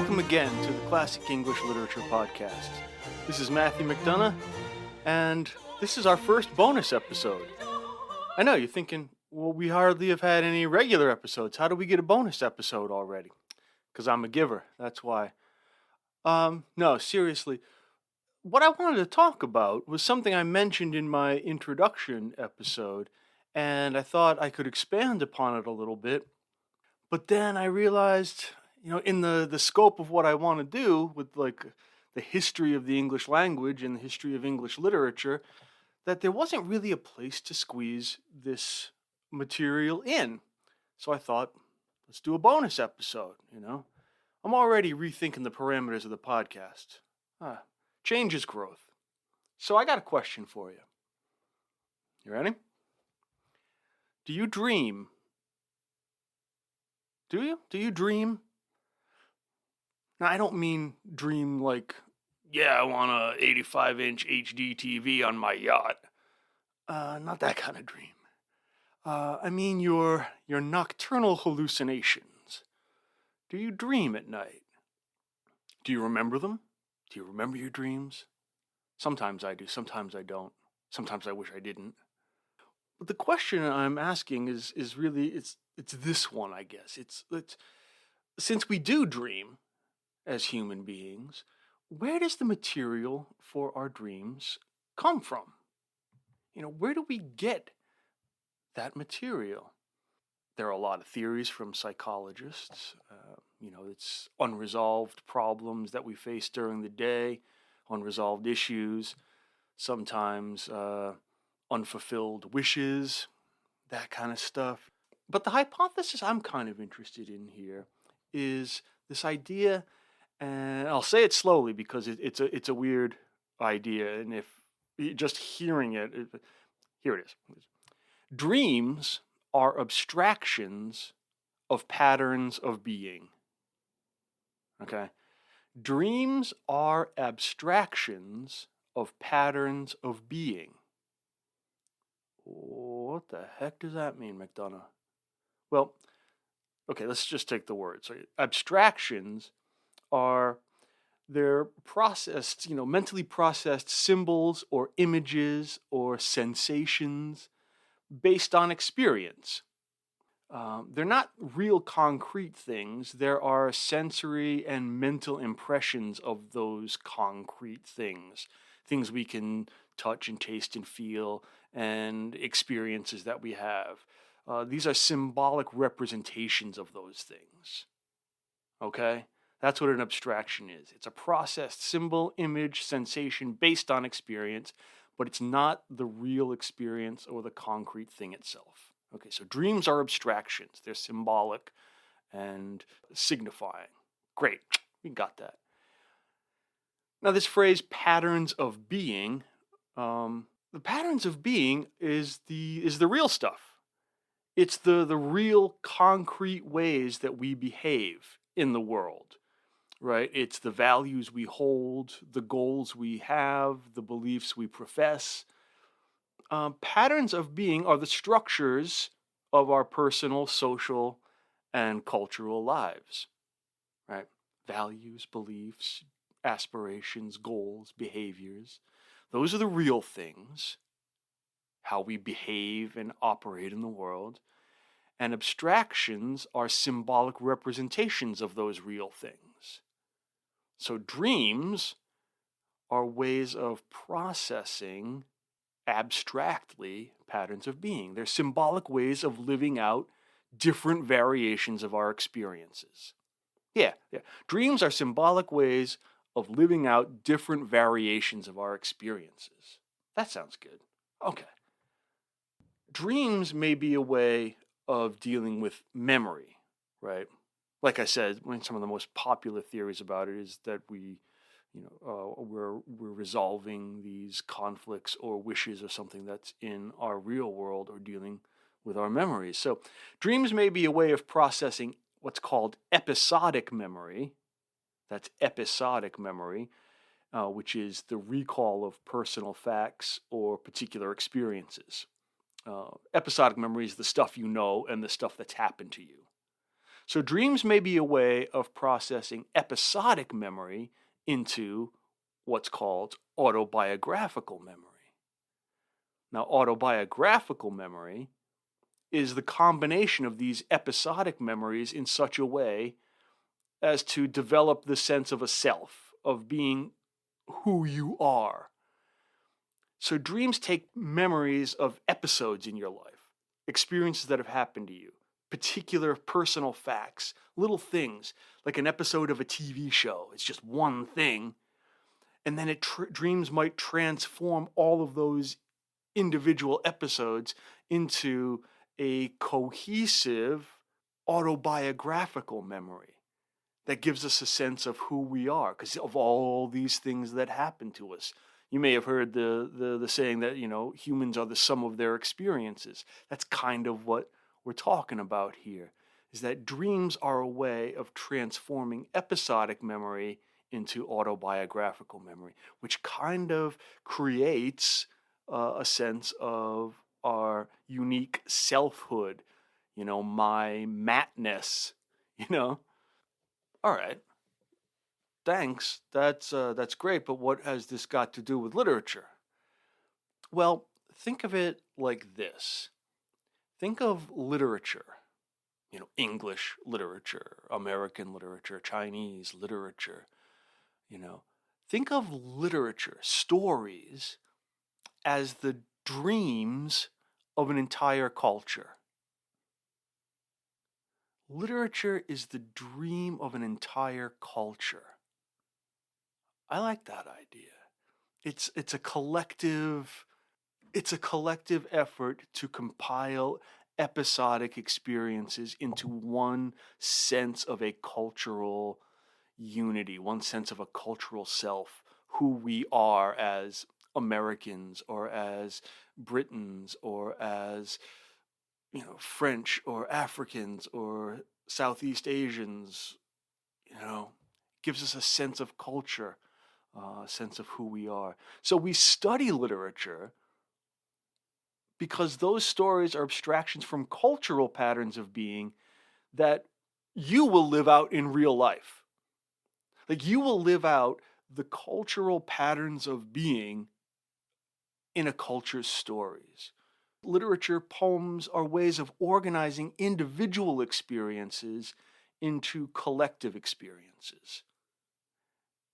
Welcome again to the Classic English Literature Podcast. This is Matthew McDonough, and this is our first bonus episode. I know, you're thinking, well, we hardly have had any regular episodes. How do we get a bonus episode already? Because I'm a giver, that's why. No, seriously. What I wanted to talk about was something I mentioned in my introduction episode, and I thought I could expand upon it a little bit. But then I realized, in the scope of what I want to do with the history of the English language and the history of English literature, that there wasn't really a place to squeeze this material in. So I thought, let's do a bonus episode, I'm already rethinking the parameters of the podcast. Change is growth. So I got a question for you. You ready? Do you dream? Do you? Do you dream? Now, I don't mean dream like, I want a 85-inch HD TV on my yacht. Not that kind of dream. I mean your nocturnal hallucinations. Do you dream at night? Do you remember them? Do you remember your dreams? Sometimes I do, sometimes I don't. Sometimes I wish I didn't. But the question I'm asking is really, it's this one, I guess. It's since we do dream as human beings, where does the material for our dreams come from? Where do we get that material? There are a lot of theories from psychologists. It's unresolved problems that we face during the day, unresolved issues, sometimes unfulfilled wishes, that kind of stuff. But the hypothesis I'm kind of interested in here is this idea, and I'll say it slowly because it's a weird idea, and if just hearing it, here it is. Dreams are abstractions of patterns of being. Okay? Dreams are abstractions of patterns of being. What the heck does that mean, McDonough? Well, okay, let's just take the word. So abstractions they're processed, mentally processed symbols or images or sensations based on experience. They're not real concrete things. There are sensory and mental impressions of those concrete things we can touch and taste and feel, and experiences that we have. These are symbolic representations of those things. Okay? That's what an abstraction is. It's a processed symbol, image, sensation based on experience, but it's not the real experience or the concrete thing itself. Okay, so dreams are abstractions. They're symbolic and signifying. Great, we got that. Now this phrase, patterns of being, the patterns of being is the real stuff. It's the real concrete ways that we behave in the world, right? It's the values we hold, the goals we have, the beliefs we profess. Patterns of being are the structures of our personal, social, and cultural lives, right? Values, beliefs, aspirations, goals, behaviors. Those are the real things, how we behave and operate in the world. And abstractions are symbolic representations of those real things. So dreams are ways of processing abstractly patterns of being. They're symbolic ways of living out different variations of our experiences. Yeah. Dreams are symbolic ways of living out different variations of our experiences. That sounds good. Okay. Dreams may be a way of dealing with memory, right? Like I said, some of the most popular theories about it is that we're resolving these conflicts or wishes or something that's in our real world or dealing with our memories. So dreams may be a way of processing what's called episodic memory. That's episodic memory, which is the recall of personal facts or particular experiences. Episodic memory is the stuff you know and the stuff that's happened to you. So dreams may be a way of processing episodic memory into what's called autobiographical memory. Now, autobiographical memory is the combination of these episodic memories in such a way as to develop the sense of a self, of being who you are. So dreams take memories of episodes in your life, experiences that have happened to you, particular personal facts, little things, like an episode of a TV show. It's just one thing. And then dreams might transform all of those individual episodes into a cohesive autobiographical memory that gives us a sense of who we are because of all these things that happen to us. You may have heard the saying that, humans are the sum of their experiences. That's kind of what we're talking about here, is that dreams are a way of transforming episodic memory into autobiographical memory, which kind of creates a sense of our unique selfhood, my Mattness, All right. Thanks. That's great, but what has this got to do with literature? Well, think of it like this. Think of literature, English literature, American literature, Chinese literature, Think of literature, stories, as the dreams of an entire culture. Literature is the dream of an entire culture. I like that idea. It's a collective effort to compile episodic experiences into one sense of a cultural unity, one sense of a cultural self, who we are as Americans or as Britons or as French or Africans or Southeast Asians, gives us a sense of culture, a sense of who we are. So we study literature because those stories are abstractions from cultural patterns of being that you will live out in real life. Like you will live out the cultural patterns of being in a culture's stories. Literature, poems are ways of organizing individual experiences into collective experiences.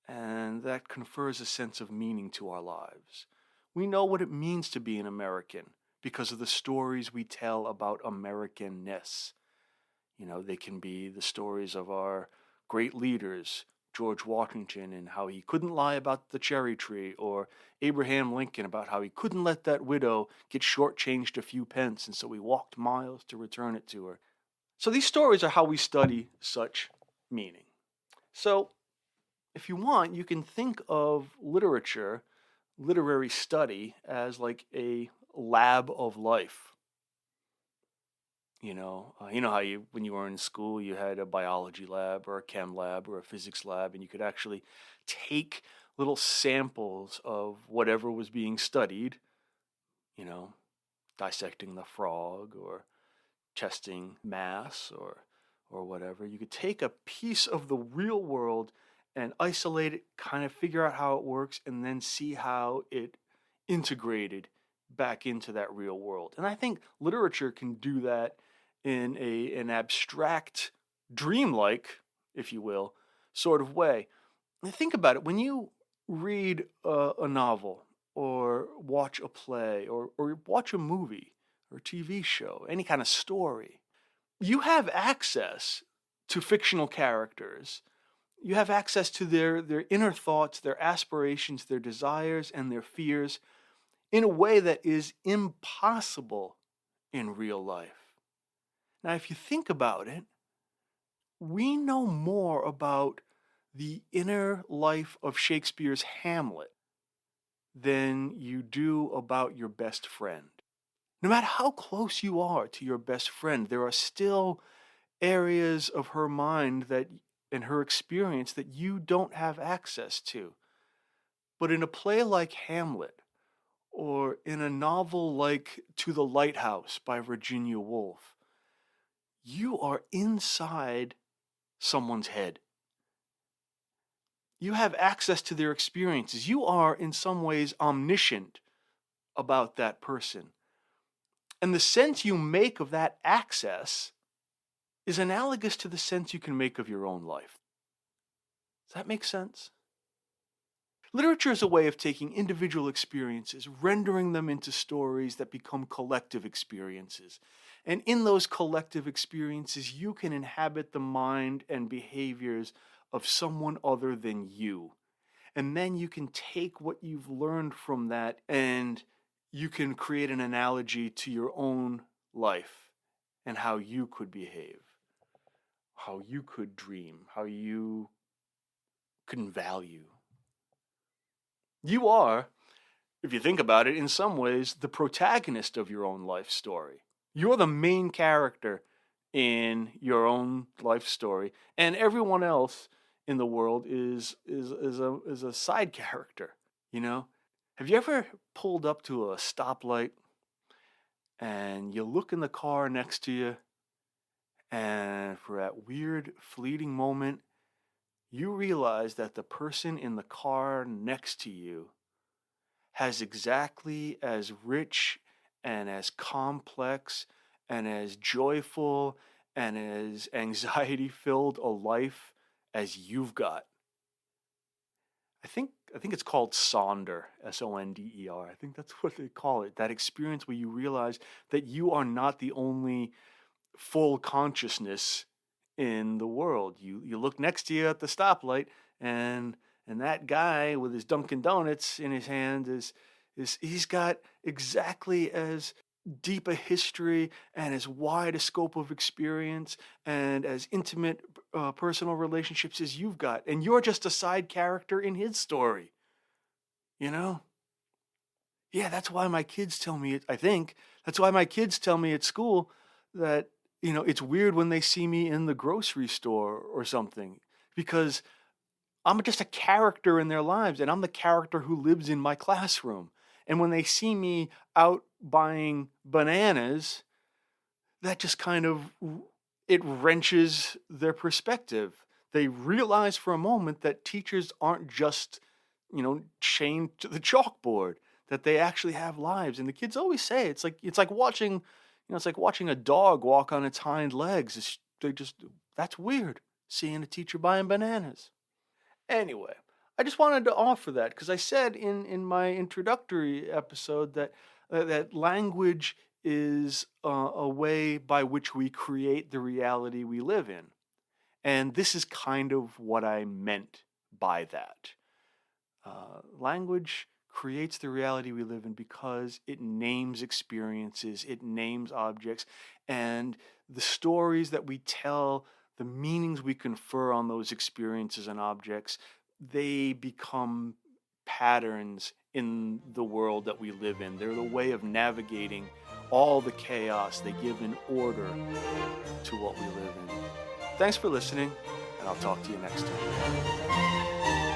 And that confers a sense of meaning to our lives. We know what it means to be an American because of the stories we tell about Americanness. They can be the stories of our great leaders, George Washington and how he couldn't lie about the cherry tree, or Abraham Lincoln about how he couldn't let that widow get shortchanged a few pence, and so he walked miles to return it to her. So these stories are how we study such meaning. So if you want, you can think of literature, literary study, as like a lab of life. You know how when you were in school, you had a biology lab or a chem lab or a physics lab, and you could actually take little samples of whatever was being studied, dissecting the frog or testing mass or whatever. You could take a piece of the real world and isolate it, kind of figure out how it works, and then see how it integrated back into that real world. And I think literature can do that in an abstract, dreamlike, if you will, sort of way. And think about it. When you read a novel or watch a play or watch a movie or TV show, any kind of story, you have access to fictional characters. You have access to their inner thoughts, their aspirations, their desires, and their fears in a way that is impossible in real life. Now, if you think about it, we know more about the inner life of Shakespeare's Hamlet than you do about your best friend. No matter how close you are to your best friend, there are still areas of her mind and her experience that you don't have access to. But in a play like Hamlet, or in a novel like To the Lighthouse by Virginia Woolf, you are inside someone's head. You have access to their experiences. You are, in some ways, omniscient about that person. And the sense you make of that access is analogous to the sense you can make of your own life. Does that make sense? Literature is a way of taking individual experiences, rendering them into stories that become collective experiences. And in those collective experiences, you can inhabit the mind and behaviors of someone other than you. And then you can take what you've learned from that and you can create an analogy to your own life and how you could behave, how you could dream, how you could value. You are, if you think about it, in some ways, the protagonist of your own life story. You're the main character in your own life story, and everyone else in the world is a side character, you know? Have you ever pulled up to a stoplight and you look in the car next to you, and for that weird fleeting moment, you realize that the person in the car next to you has exactly as rich and as complex and as joyful and as anxiety-filled a life as you've got. I think it's called Sonder, S-O-N-D-E-R. I think that's what they call it. That experience where you realize that you are not the only full consciousness in the world. You look next to you at the stoplight, and that guy with his Dunkin' Donuts in his hand is he's got exactly as deep a history and as wide a scope of experience and as intimate personal relationships as you've got, and you're just a side character in his story. You know? Yeah, that's why my kids tell me. I think that's why my kids tell me at school that it's weird when they see me in the grocery store or something, because I'm just a character in their lives, and I'm the character who lives in my classroom. And when they see me out buying bananas, that just kind of, it wrenches their perspective. They realize for a moment that teachers aren't just, chained to the chalkboard, that they actually have lives. And the kids always say it's like watching, it's like watching a dog walk on its hind legs. That's weird, seeing a teacher buying bananas. Anyway, I just wanted to offer that because I said in my introductory episode that that language is a way by which we create the reality we live in. And this is kind of what I meant by that. Language creates the reality we live in because it names experiences, it names objects, and the stories that we tell, the meanings we confer on those experiences and objects, they become patterns in the world that we live in. They're the way of navigating all the chaos. They give an order to what we live in. Thanks for listening, and I'll talk to you next time.